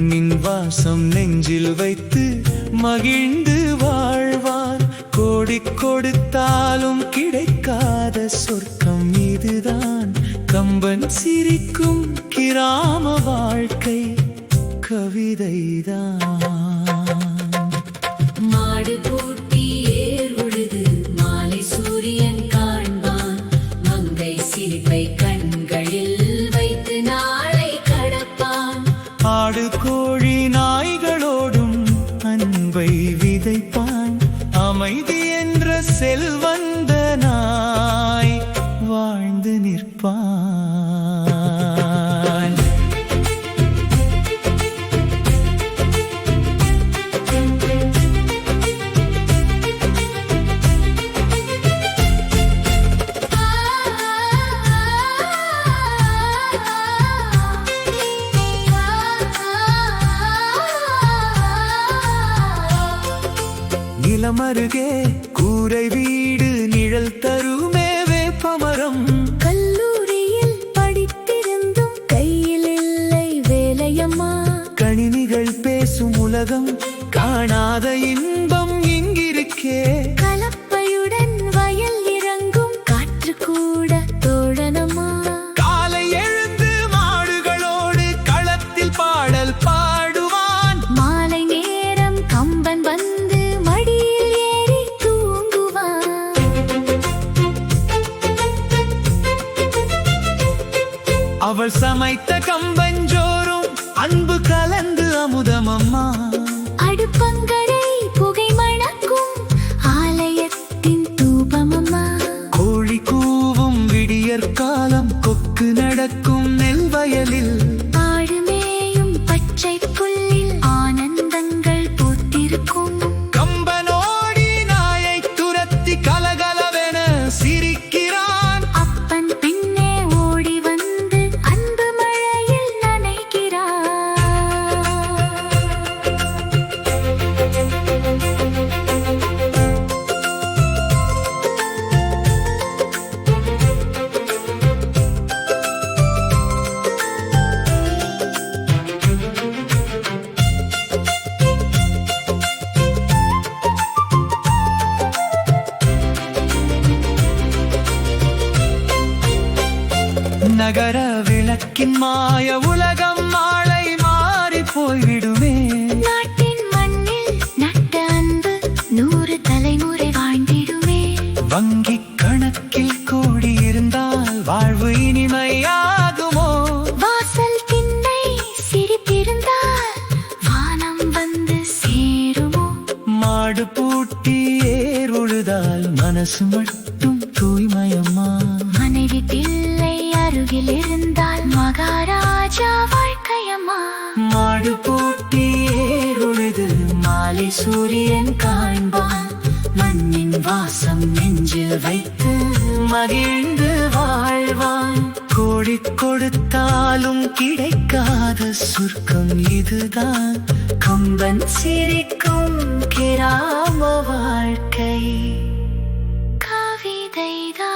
மண்ணின் வாசம் நெஞ்சில் வைத்து மகிழ்ந்து வாழ்வான். கோடி கொடுத்தாலும் கிடைக்காத சொர்க்கம் இதுதான். கம்பன் சிரிக்கும் கிராம வாழ்க்கை கவிதைதான். மாடு பூட்டி ஏர் உழுது மாலை சூரியன் காண்பான். மங்கை சிரிப்பை கண்களில் வைத்து நாளை கடப்பான். ஆடு கோழி நாய்களோடும் அன்பை விதைப்பான். அமைதி என்ற செல்வந்த நாய் வாழ்ந்து நிற்பான். நிலமருகே கூரை வீடு நிழல் தருமே வேப்பமரம். கல்லூரியில் படித்திருந்தும் கையில் இல்லை வேலையம்மா. கணினிகள் பேசும் உலகம் காணாத இன்பம் இங்கிருக்கே. கலப்பையுடன் வயல் இறங்கும் காற்று கூட தோழனம்மா. காலை எழுந்து மாடுகளோடு களத்தில் பாடல் பாடுவான். மாலை நேரம் கம்பன் வந்து மடியில் ஏறி தூங்குவான். அவள் சமைத்த கம்பஞ்சோறும் அன்பு கலந்து அமுதமம்மா. அடுப்பங்கரை புகை மணக்கும் ஆலயத்தின் தூபமம்மா. கோழி கூவும் விடியற்காலம் கொக்கு நடக்கும் நெல் வயலில். ஆடு மேயும் பச்சை புல்லில் ஆனந்தங்கள் பூத்திருக்கும். கம்பனோடி நாயை துரத்தி கலகலவென சிரிக்கிறான். அப்பன் பின்னே ஓடி வந்து அன்பு மழையில் நனைகிறான். நகர விளக்கின் மாய உலகம் மாலை மாறி போய்விடுமே. நாட்டின் மண்ணில் நட்ட அன்பு 100 தலைமுறை வாழ்ந்திடுமே. வங்கி கணக்கில் கோடி இருந்தால் வாழ்வு இனிமையாகுமோ. வாசல் திண்ணை சிரிப்பிருந்தால் வானம் வந்து சேருமோ. மாடு பூட்டி ஏர் உழுதால் மனசு மட்டும் தூய்மையம்மா. மனைவி பிள்ளை அருகில் இருந்தால் மகாராஜா வாழ்க்கையம்மா. மாடு பூட்டி ஏர் உழுது மாலை சூரியன் காண்பான். மண்ணின் வாசம் நெஞ்சில் வைத்து மகிழ்ந்து வாழ்வான். கோடி கொடுத்தாலும் கிடைக்காத சொர்க்கம் இதுதான். கம்பன் சிரிக்கும் கிராம வாழ்க்கை கவிதைதான்.